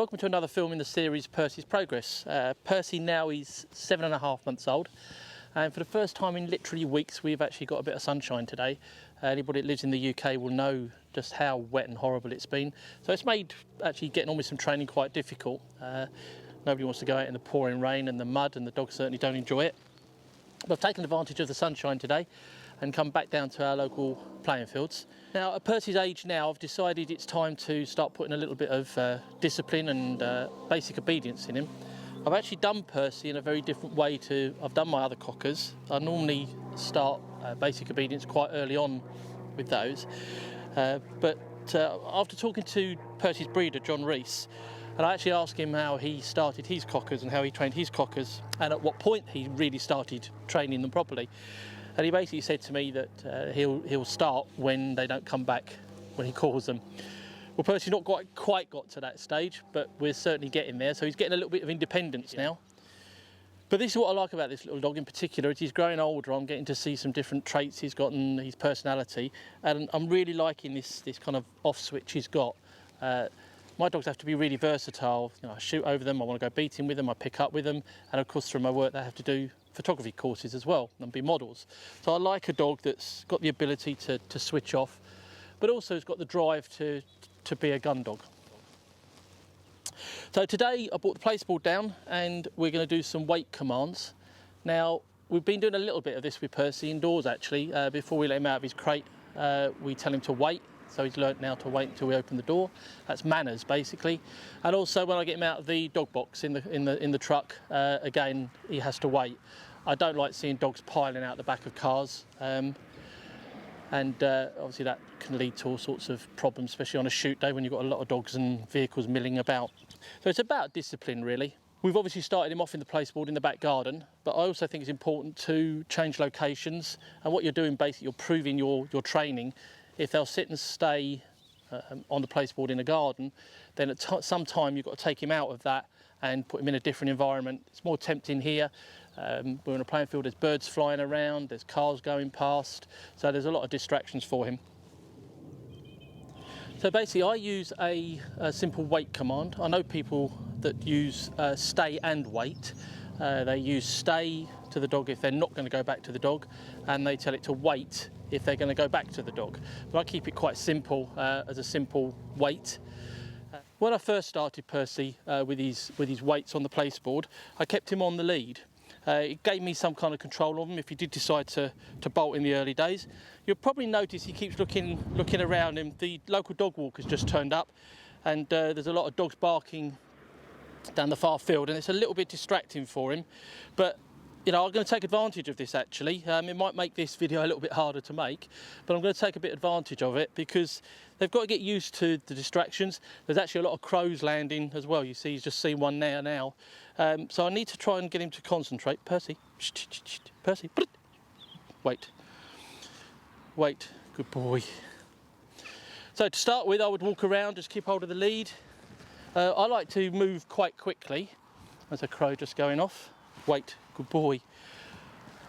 Welcome to another film in the series Percy's Progress. Percy now is 7.5 months old, and for the first time in literally weeks we've actually got a bit of sunshine today. Anybody that lives in the UK will know just how wet and horrible it's been. So it's made actually getting on with some training quite difficult. Nobody wants to go out in the pouring rain and the mud, and the dogs certainly don't enjoy it. But I've taken advantage of the sunshine today and come back down to our local playing fields. Now, at Percy's age now, I've decided it's time to start putting a little bit of discipline and basic obedience in him. I've actually done Percy in a very different way to I've done my other cockers. I normally start basic obedience quite early on with those, but after talking to Percy's breeder, John Rees, and I actually asked him how he started his cockers and how he trained his cockers and at what point he really started training them properly. And he basically said to me that he'll start when they don't come back when he calls them. Well, Percy's not quite got to that stage, but we're certainly getting there. So he's getting a little bit of independence now. But this is what I like about this little dog in particular. As he's growing older, I'm getting to see some different traits he's got in his personality. And I'm really liking this kind of off switch he's got. My dogs have to be really versatile. You know, I shoot over them, I want to go beating with them, I pick up with them. And of course, through my work, they have to do photography courses as well and be models. So I like a dog that's got the ability to switch off, but also has got the drive to be a gun dog. So today I brought the placeboard down and we're going to do some weight commands. Now, we've been doing a little bit of this with Percy indoors actually. Before we let him out of his crate, we tell him to wait. So he's learnt now to wait until we open the door. That's manners basically. And also when I get him out of the dog box in the truck, again he has to wait. I don't like seeing dogs piling out the back of cars, and obviously that can lead to all sorts of problems, especially on a shoot day when you've got a lot of dogs and vehicles milling about. So it's about discipline really. We've obviously started him off in the placeboard in the back garden, but I also think it's important to change locations. And what you're doing basically, you're proving your training. If they'll sit and stay on the placeboard in a garden, then at some time you've got to take him out of that and put him in a different environment. It's more tempting here. We're on a playing field, there's birds flying around, there's cars going past, so there's a lot of distractions for him. So basically I use a simple wait command. I know people that use stay and wait. They use stay to the dog if they're not going to go back to the dog, and they tell it to wait if they're going to go back to the dog. But I keep it quite simple as a simple wait. When I first started Percy with his weights on the placeboard, I kept him on the lead. It gave me some kind of control of him if he did decide to bolt in the early days. You'll probably notice he keeps looking around him. The local dog walker's just turned up, and there's a lot of dogs barking down the far field, and it's a little bit distracting for him. But you know, I'm going to take advantage of this actually. It might make this video a little bit harder to make, but I'm going to take a bit advantage of it because they've got to get used to the distractions. There's actually a lot of crows landing as well. You see, he's just seen one now. So I need to try and get him to concentrate. Percy, Percy, wait, good boy. So to start with, I would walk around, just keep hold of the lead. I like to move quite quickly. There's a crow just going off. Wait, good boy.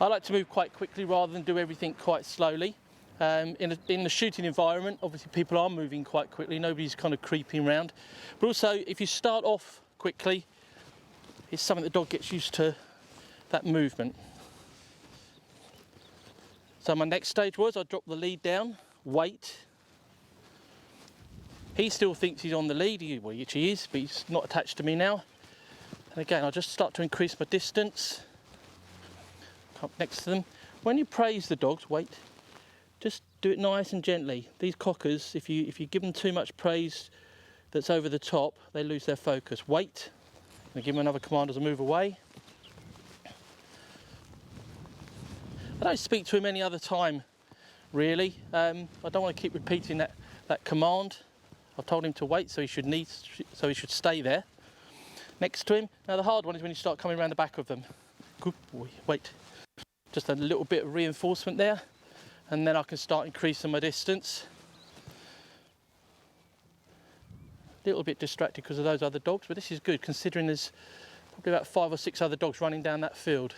I like to move quite quickly rather than do everything quite slowly. In the shooting environment, obviously people are moving quite quickly, nobody's kind of creeping around. But also, if you start off quickly, it's something the dog gets used to, that movement. So my next stage was, I drop the lead down, wait. He still thinks he's on the lead, which he is, but he's not attached to me now. And again, I'll just start to increase my distance. Come up next to them. When you praise the dogs, wait. Just do it nice and gently. These cockers, if you give them too much praise that's over the top, they lose their focus. Wait. I'm gonna give them another command as I move away. I don't speak to him any other time, really. I don't want to keep repeating that command. I've told him to wait, so he should stay there next to him. Now the hard one is when you start coming around the back of them. Good boy, wait. Just a little bit of reinforcement there, and then I can start increasing my distance. A little bit distracted because of those other dogs, but this is good considering there's probably about 5 or 6 other dogs running down that field.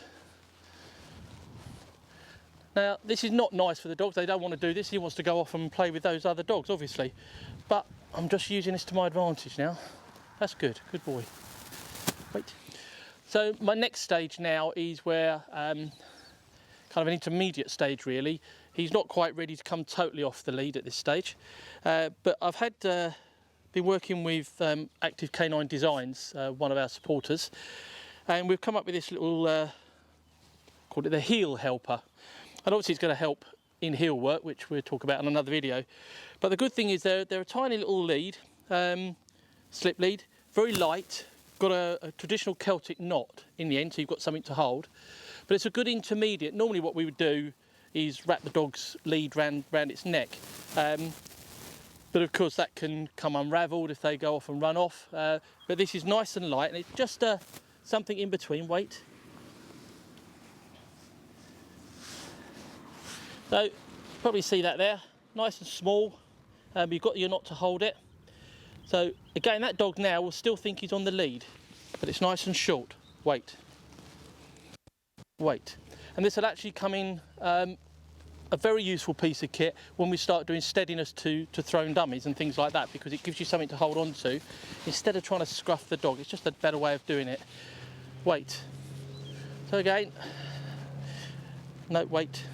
Now this is not nice for the dogs, they don't want to do this. He wants to go off and play with those other dogs obviously, but I'm just using this to my advantage now. That's good. Good boy. Wait. So my next stage now is where kind of an intermediate stage really. He's not quite ready to come totally off the lead at this stage, but I've had been working with Active Canine Designs, one of our supporters, and we've come up with this little called it the heel helper, and obviously it's going to help in heel work, which we'll talk about in another video. But the good thing is they're a tiny little lead, slip lead, very light, got a traditional Celtic knot in the end, so you've got something to hold. But it's a good intermediate. Normally what we would do is wrap the dog's lead round its neck. But of course that can come unravelled if they go off and run off. But this is nice and light, and it's just something in between. Wait. So probably see that there, nice and small. You've got your knot to hold it. So again, that dog now will still think he's on the lead, but it's nice and short. Wait. Wait. And this will actually come in a very useful piece of kit when we start doing steadiness to thrown dummies and things like that, because it gives you something to hold on to instead of trying to scruff the dog. It's just a better way of doing it. Wait. So again, no, wait.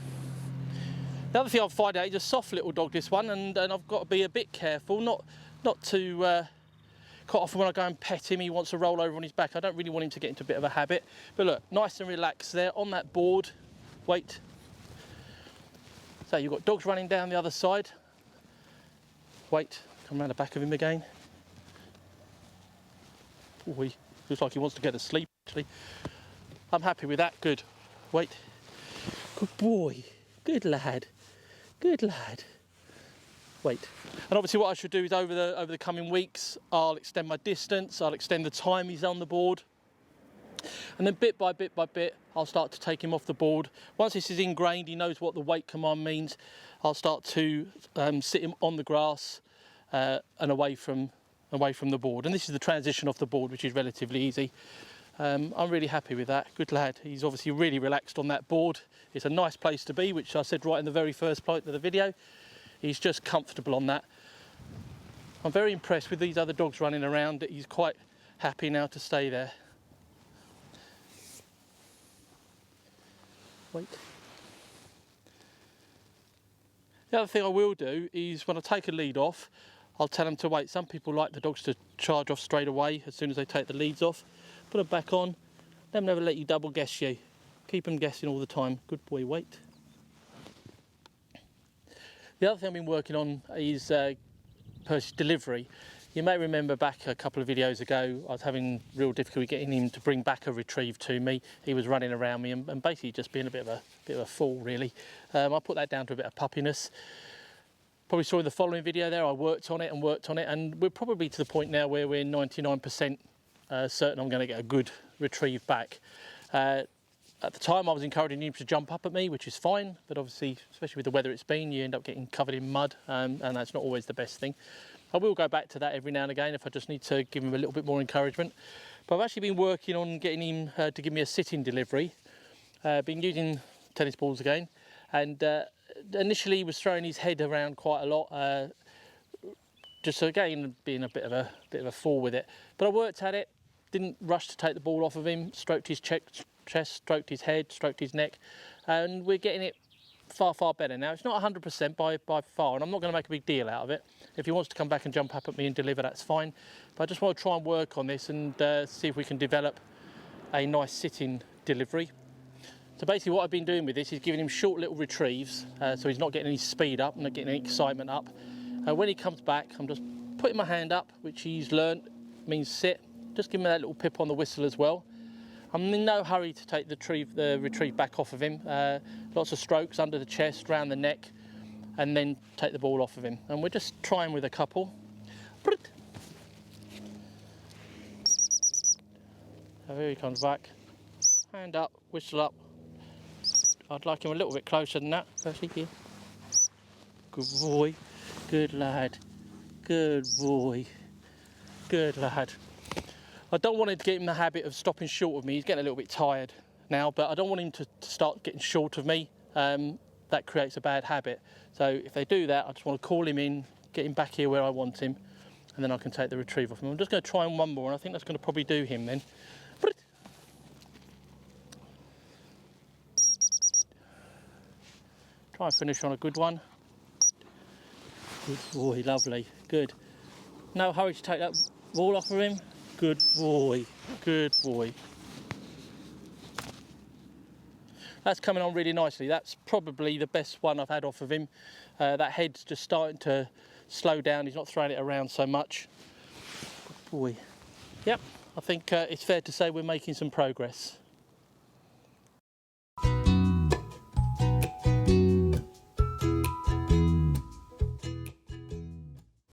The other thing I'll find out, he's a soft little dog, this one, and I've got to be a bit careful, not to quite often when I go and pet him, he wants to roll over on his back. I don't really want him to get into a bit of a habit. But look, nice and relaxed there on that board. Wait. So you've got dogs running down the other side. Wait, come around the back of him again. Oh, he looks like he wants to get to sleep, actually. I'm happy with that, good. Wait. Good boy, good lad, good lad. Wait. And obviously what I should do is over the coming weeks, I'll extend my distance, I'll extend the time he's on the board. And then bit by bit by bit, I'll start to take him off the board. Once this is ingrained, he knows what the wait command means, I'll start to sit him on the grass and away from the board. And this is the transition off the board, which is relatively easy. I'm really happy with that. Good lad. He's obviously really relaxed on that board. It's a nice place to be, which I said right in the very first part of the video. He's just comfortable on that. I'm very impressed with these other dogs running around that he's quite happy now to stay there. Wait. The other thing I will do is when I take a lead off, I'll tell them to wait. Some people like the dogs to charge off straight away as soon as they take the leads off. Put them back on. They'll never let you double guess you. Keep them guessing all the time. Good boy, wait. The other thing I've been working on is Percy's delivery. You may remember back a couple of videos ago, I was having real difficulty getting him to bring back a retrieve to me. He was running around me and basically just being a bit of a fool, really. I put that down to a bit of puppiness. Probably saw in the following video there, I worked on it, and we're probably to the point now where we're 99% certain I'm going to get a good retrieve back. At the time I was encouraging him to jump up at me, which is fine, but obviously, especially with the weather it's been, you end up getting covered in mud, and that's not always the best thing. I will go back to that every now and again if I just need to give him a little bit more encouragement. But I've actually been working on getting him to give me a sit-in delivery. Been using tennis balls again, and initially he was throwing his head around quite a lot, just again being a bit of a fool with it. But I worked at it, didn't rush to take the ball off of him, stroked his chest, stroked his head, stroked his neck, and we're getting it far better now. It's not 100% by far, and I'm not going to make a big deal out of it. If he wants to come back and jump up at me and deliver, that's fine. But I just want to try and work on this and see if we can develop a nice sitting delivery. So basically what I've been doing with this is giving him short little retrieves, so he's not getting any speed up, not getting any excitement up. When he comes back, I'm just putting my hand up, which he's learnt means sit. Just give him that little pip on the whistle as well. I'm in no hurry to take the retrieve back off of him. Lots of strokes under the chest, round the neck, and then take the ball off of him. And we're just trying with a couple. So here he comes back. Hand up, whistle up. I'd like him a little bit closer than that. Percy, here. Good boy. Good lad. Good boy. Good lad. I don't want him to get in the habit of stopping short of me. He's getting a little bit tired now, but I don't want him to start getting short of me. That creates a bad habit. So if they do that, I just want to call him in, get him back here where I want him, and then I can take the retriever off him. I'm just going to try one more, and I think that's going to probably do him then. Try and finish on a good one. Good boy, lovely, good. No hurry to take that ball off of him. Good boy, good boy. That's coming on really nicely. That's probably the best one I've had off of him. That head's just starting to slow down. He's not throwing it around so much. Good boy. Yep, I think it's fair to say we're making some progress.